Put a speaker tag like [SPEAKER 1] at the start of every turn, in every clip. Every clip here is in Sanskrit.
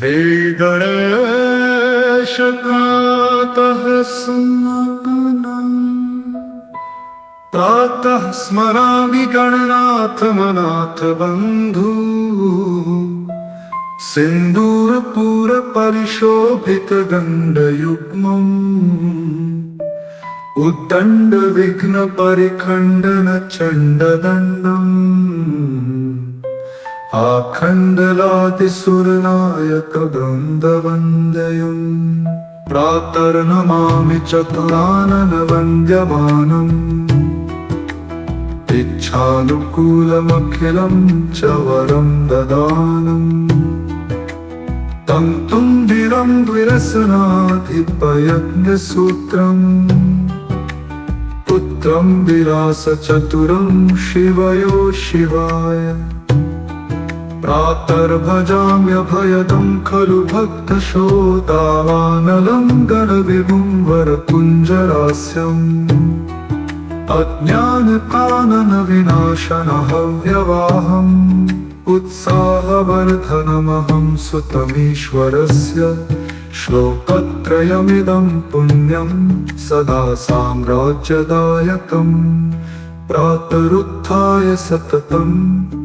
[SPEAKER 1] श्रीगणेश प्रातः प्रातः स्मरामि गणनाथ मनाथ बंधु सिंदूरपूर परिशोभित गंडयुग्मम् उद्दंड विघ्न परिखंडन चंडदंडम् आखंडलादिसुरनायक वृंदवंदयम् प्रातर्नमामि चतुरानन वन्द्यमानम् इच्छानुकूलमखिलं च वरं ददानम् तं तुन्दिरं द्विरसनाधिपयज्ञसूत्रम् पुत्रं विलासचतुरं शिवयो शिवाय प्रातर्भजाम्यभयदं खलु भक्तशोदावानलं गणविभुं वरकुञ्जरास्यम् अज्ञानकाननविनाशनहव्यवाहम् उत्साहवर्धनमहं सुतमीश्वरस्य श्लोकत्रयमिदं पुण्यं सदा साम्राज्यदायकम् प्रातरुत्थाय सततं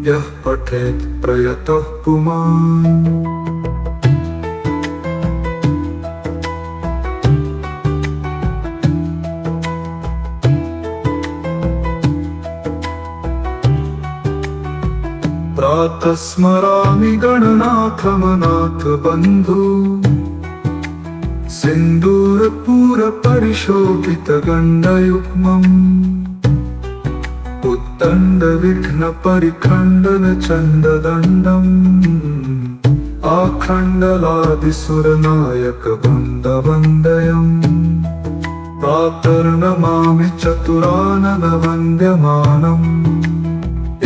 [SPEAKER 1] यः पठेत् प्रयतः पुमान्। प्रातः स्मरामि गणनाथ मनाथ बंधु सिंदूरपूर परिशोभित गंडयुग्मम् उद्दंड विघ्न परिखंडन चंडदंडम् आखंडलादिसुरनायक वृंदवंदयम् प्रातर्नमामि चतुरानन वन्द्यमानम्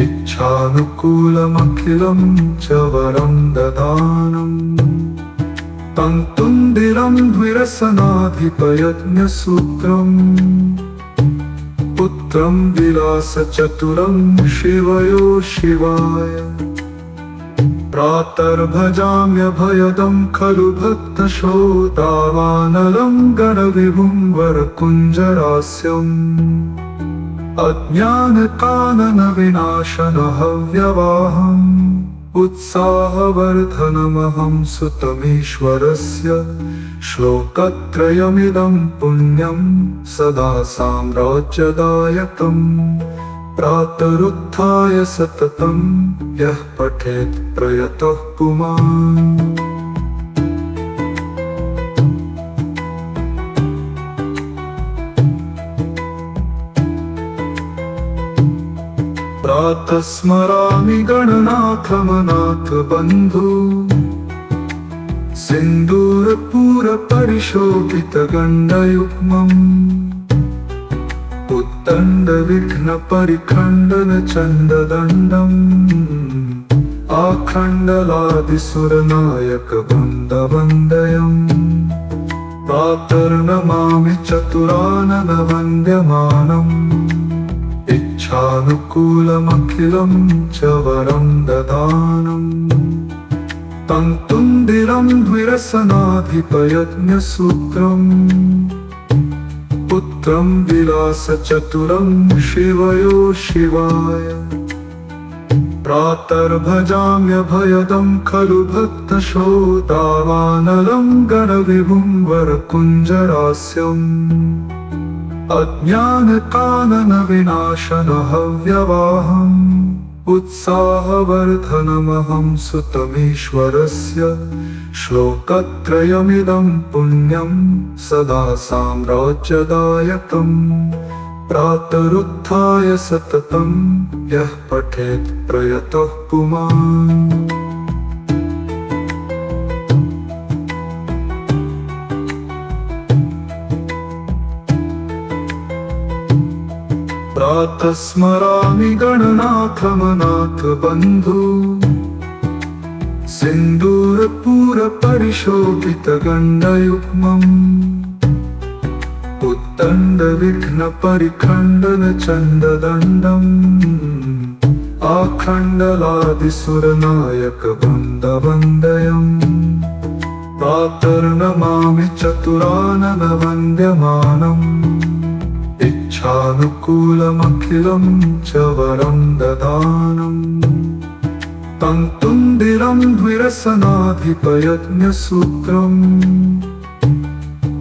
[SPEAKER 1] इच्छानुकूलमखिलं च वरं ददानम् तं तुन्दिरं द्विरसनाधिपयज्ञसूत्रम् पुत्रं विलासचतुरं शिवयो शिवाय प्रातर्भजाम्यभयदं खलु भक्तशोदावानलं गणविभुं वरकुञ्जरास्यम् अज्ञानकाननविनाशनहव्यवाहम् उत्साहवर्धनमहं सुतमीश्वरस्य श्लोकत्रयमिदं पुण्यं सदा साम्राज्यदायकम् प्रातरुत्थाय सततं यः पठेत् प्रयतः पुमान्। प्रातः स्मरामि गणनाथ मनाथ बंधु सिंदूरपूर परिशोभित गंडयुग्मम् उद्दंड विघ्न परिखंडन चंडदंडम् आखंडलादिसुरनायक वृंदवंदयम् प्रातर्नमामि चतुरानन वन्द्यमानम् इच्छानुकूलमखिलं च वरं ददानम् तं तुन्दिरं द्विरसनाधिपयज्ञसूत्रम् पुत्रं विलासचतुरं शिवयो शिवाय प्रातर्भजाम्यभयदं खलु भक्तशोदावानलं गणविभुं वरकुञ्जरास्यम् अज्ञानकाननविनाशनहव्यवाहम् उत्साहवर्धनमहं सुतमीश्वरस्य श्लोकत्रयमिदं पुण्यं सदा साम्राज्यदायकम् प्रातरुत्थाय सततं यः पठेत् प्रयतः पुमान्। प्रातः स्मरामि गणनाथ मनाथ बंधु सिंदूरपूर परिशोभित गंडयुग्मम् उद्दंड विघ्न परिखंडन चंडदंडम् आखंडलादिसुरनायक वृंदवंदयम् प्रातर्नमामि चतुराननवन्द्यमानम् इच्छानुकूलमखिलं च वरं ददानम् तं तुन्दिरं द्विरसनाधिपयज्ञसूत्रम्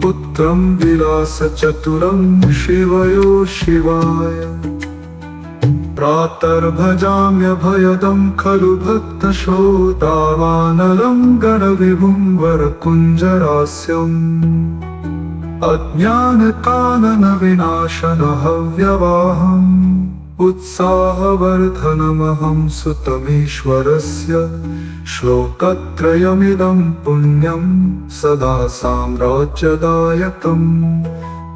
[SPEAKER 1] पुत्रं विलासचतुरं शिवयो शिवाय प्रातर्भजाम्यभयदं खलु भक्तशोदावानलं गणविभुं वरकुञ्जरास्यम् अज्ञानकाननविनाशनहव्यवाहम् उत्साहवर्धनमहं सुतमीश्वरस्य श्लोकत्रयमिदं पुण्यं सदा साम्राज्यदायकम्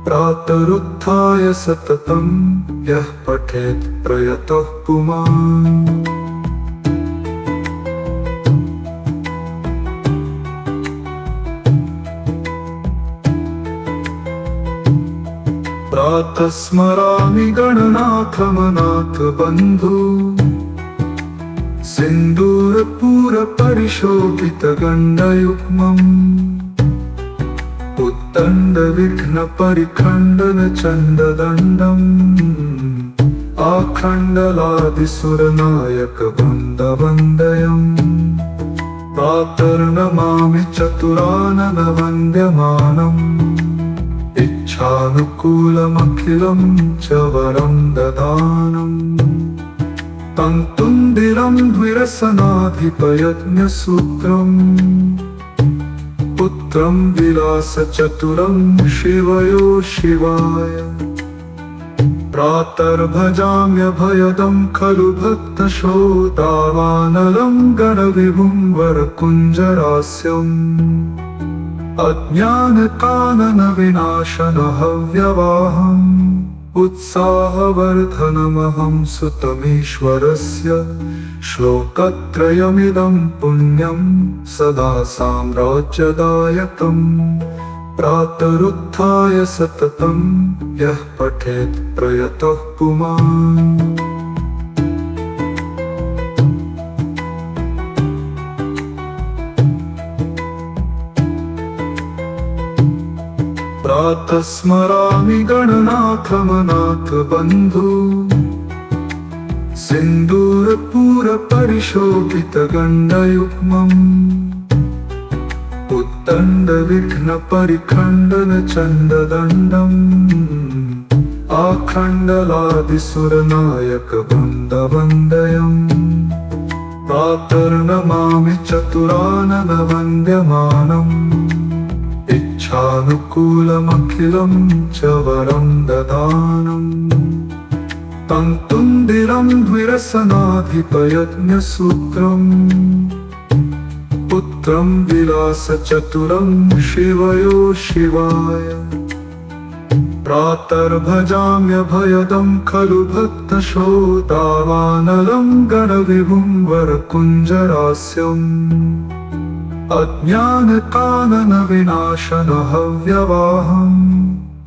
[SPEAKER 1] प्रातरुत्थाय सततं यः पठेत् प्रयतः पुमान् प्रातः स्मरामि गणनाथमनाथ बन्धु सिन्दूरपूरपरिशोभितगण्डयुग्मम् उद्दण्डविघ्नपरिखण्डनचण्डदण्डम् आखण्डलादिसुरनायकवन्दवन्दयम् प्रातर्नमामि चतुराननवन्द्यमानम् इच्छानुकूलमखिलं च वरं ददानम् तं तुन्दिरं द्विरसनाधिपयज्ञसूत्रम् पुत्रं विलासचतुरं शिवयो शिवाय प्रातर्भजाम्यभयदं खलु भक्तशोदावानलं गणविभुं वरकुञ्जरास्यम् अज्ञानकाननविनाशनहव्यवाहम् उत्साहवर्धनमहं सुतमीश्वरस्य श्लोकत्रयमिदं पुण्यं सदा साम्राज्यदायकम् प्रातरुत्थाय सततं यः पठेत् प्रयतः पुमान् प्रातः स्मरामि गणनाथमनाथ बन्धु सिन्दूरपूरपरिशोभितगण्डयुग्मम् उद्दण्डविघ्नपरिखण्डनचण्डदण्डम् आखण्डलादिसुरनायकवन्दवन्दयम् प्रातर्नमामि चतुराननवन्द्यमानम् इच्छानुकूलमखिलं च वरं ददानम् तं तुन्दिरं द्विरसनाधिपयज्ञसूत्रम् पुत्रं विलासचतुरं शिवयो शिवाय प्रातर्भजाम्यभयदं खलु भक्तशोदावानलं गणविभुं वरकुञ्जरास्यम् अज्ञानकाननविनाशनहव्यवाहम्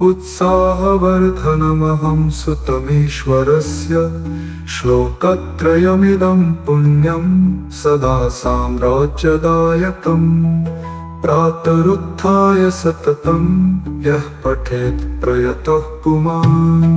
[SPEAKER 1] उत्साहवर्धनमहं सुतमीश्वरस्य श्लोकत्रयमिदं पुण्यं सदा साम्राज्यदायकम् प्रातरुत्थाय सततं यः पठेत् प्रयतः पुमान्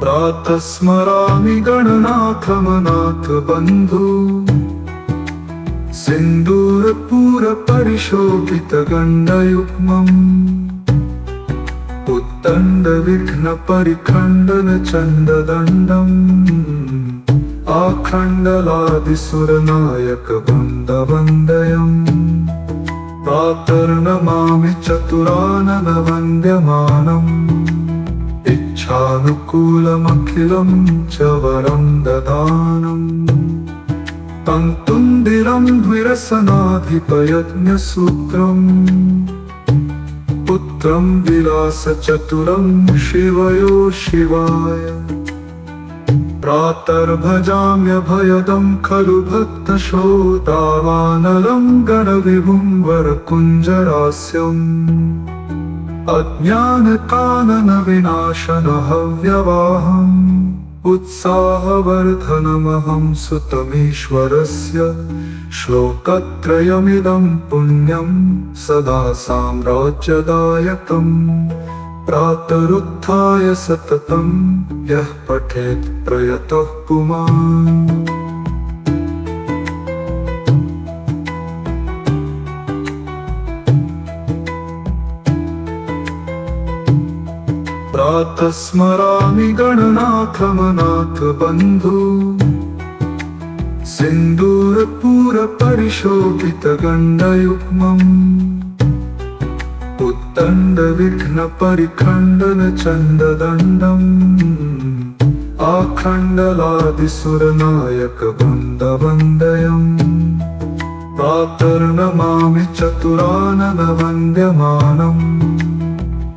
[SPEAKER 1] प्रातः स्मरामि गणनाथमनाथ बन्धु सिन्दूरपूरपरिशोभितगण्डयुग्मम् उद्दण्डविघ्नपरिखण्डनचण्डदण्डम् आखण्डलादिसुरनायकवन्दवन्दयम् प्रातर्नमामि चतुराननवन्द्यमानम् इच्छानुकूलमखिलं च वरं ददानम् तं तुन्दिरं द्विरसनाधिपयज्ञसूत्रम् पुत्रं विलासचतुरं शिवयो शिवाय प्रातर्भजाम्यभयदं खलु भक्तशोदावानलं गणविभुं वरकुञ्जरास्यम् अज्ञानकाननविनाशनहव्यवाहम् उत्साहवर्धनमहं सुतमीश्वरस्य श्लोकत्रयमिदं पुण्यं सदा साम्राज्यदायकम् प्रातरुत्थाय सततं यः पठेत् प्रयतः पुमान्। प्रातः स्मरामि गणनाथमनाथ बन्धु सिन्दूरपूरपरिशोभितगण्डयुग्मम् उत्तण्डविघ्नपरिखण्डनचण्डदण्डम् आखण्डलादिसुरनायकवृन्दवन्दयम् प्रातर्नमामि चतुराननवन्द्यमानम्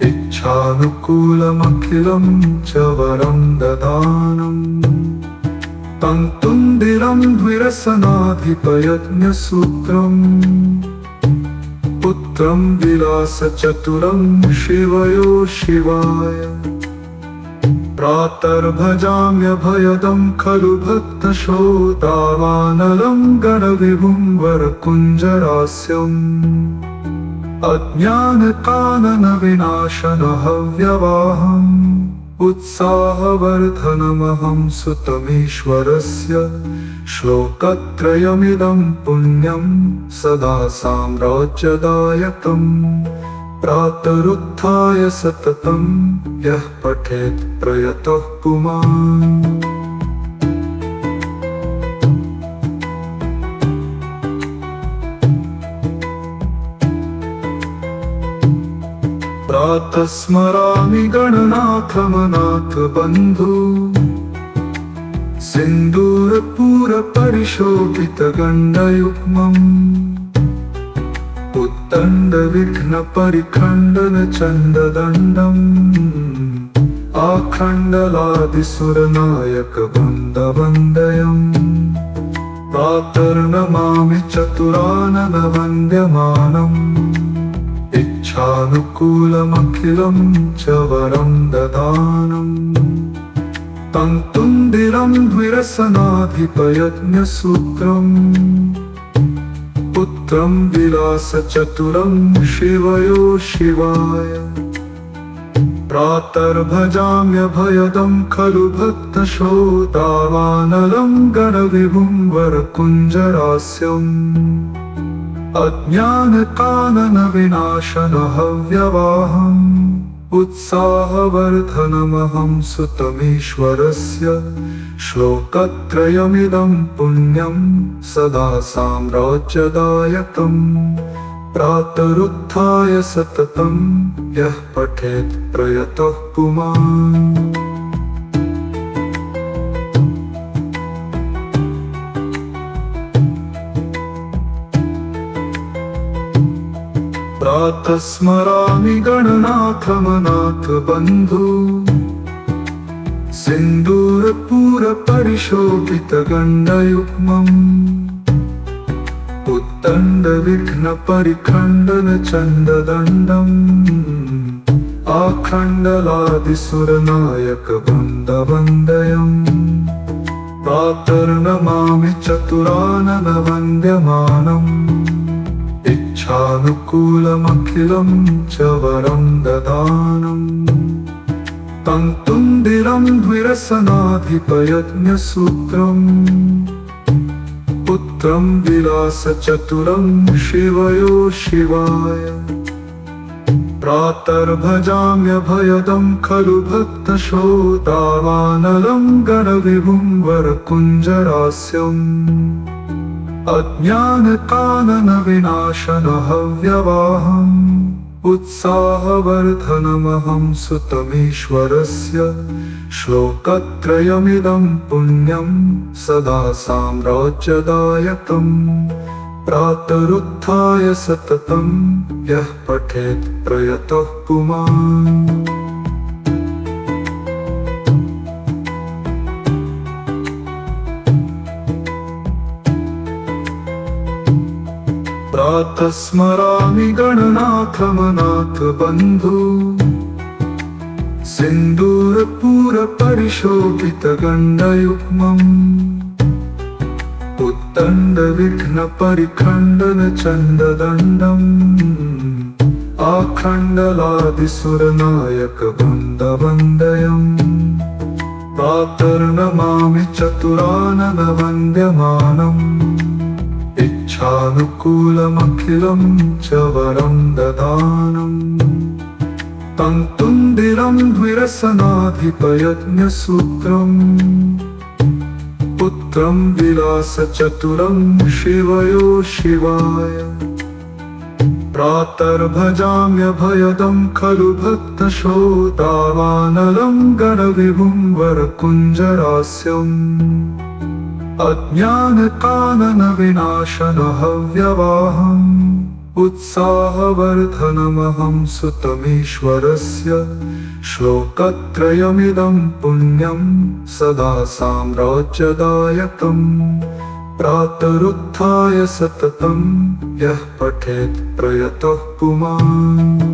[SPEAKER 1] इच्छानुकूलमखिलं च वरं ददानम् तं तुन्दिरं द्विरसनाधिपयज्ञसूत्रम् पुत्रं विलासचतुरं शिवयो शिवाय प्रातर्भजाम्यभयदं खलु भक्तशोदावानलं गणविभुं वरकुञ्जरास्यम् अज्ञानकाननविनाशनहव्यवाहम् उत्साहवर्धनमहं सुतमीश्वरस्य श्लोकत्रयमिदं पुण्यं सदा साम्राज्यदायकम् प्रातरुत्थाय सततं यः पठेत् प्रयतः पुमान्। प्रातः स्मरामि गणनाथमनाथ बन्धु सिन्दूरपूरपरिशोभितगण्डयुग्मम् उत्तण्डविघ्नपरिखण्डनचण्डदण्डम् आखण्डलादिसुरनायकवृन्दवन्दयम् प्रातर्नमामि चतुराननवन्द्यमानम् इच्छानुकूलमखिलं च वरं ददानम् तं तुन्दिरं द्विरसनाधिपयज्ञसूत्रम् पुत्रं विलासचतुरं शिवयो शिवाय प्रातर्भजाम्यभयदं खलु भक्तशोदावानलं गणविभुं वरकुञ्जरास्यम् अज्ञानकाननविनाशनहव्यवाहम् उत्साहवर्धनमहं सुतमीश्वरस्य श्लोकत्रयमिदं पुण्यं सदा साम्राज्यदायकम् प्रातरुत्थाय सततं यः पठेत् प्रयतः पुमान्। प्रातः स्मरामि गणनाथमनाथ बन्धु सिन्दूरपूरपरिशोभितगण्डयुग्मम् उत्तण्डविघ्नपरिखण्डनचण्डदण्डम् आखण्डलादिसुरनायकवृन्दवन्दयम् प्रातर्नमामि चतुराननवन्द्यमानम् इच्छानुकूलमखिलं च वरं ददानम् तं तुन्दिरं द्विरसनाधिपयज्ञसूत्रम् पुत्रं विलासचतुरं शिवयो शिवाय प्रातर्भजाम्यभयदं खलु भक्तशोदावानलं गणविभुं वरकुञ्जरास्यम् अज्ञानकाननविनाशनहव्यवाहम् उत्साहवर्धनमहं सुतमीश्वरस्य श्लोकत्रयमिदं पुण्यं सदा साम्राज्यदायकम् प्रातरुत्थाय सततं यः पठेत् प्रयतः पुमान्। प्रातः स्मरामि गणनाथमनाथ बन्धु सिन्दूरपूरपरिशोभितगण्डयुग्मम् उत्तण्डविघ्नपरिखण्डनचण्डदण्डम् आखण्डलादिसुरनायकवृन्दवन्दयम् प्रातर्नमामि चतुराननवन्द्यमानम् इच्छानुकूलमखिलं च वरं ददानम् तं तुन्दिरं द्विरसनाधिपयज्ञसूत्रम् पुत्रं विलासचतुरं शिवयो शिवाय प्रातर्भजाम्यभयदं खलु भक्तशोदावानलं गणविभुं वरकुञ्जरास्यम् अज्ञानकाननविनाशनहव्यवाहम् उत्साहवर्धनमहं सुतमीश्वरस्य श्लोकत्रयमिदं पुण्यं सदा साम्राज्यदायकम् प्रातरुत्थाय सततं यः पठेत् प्रयतः पुमान्।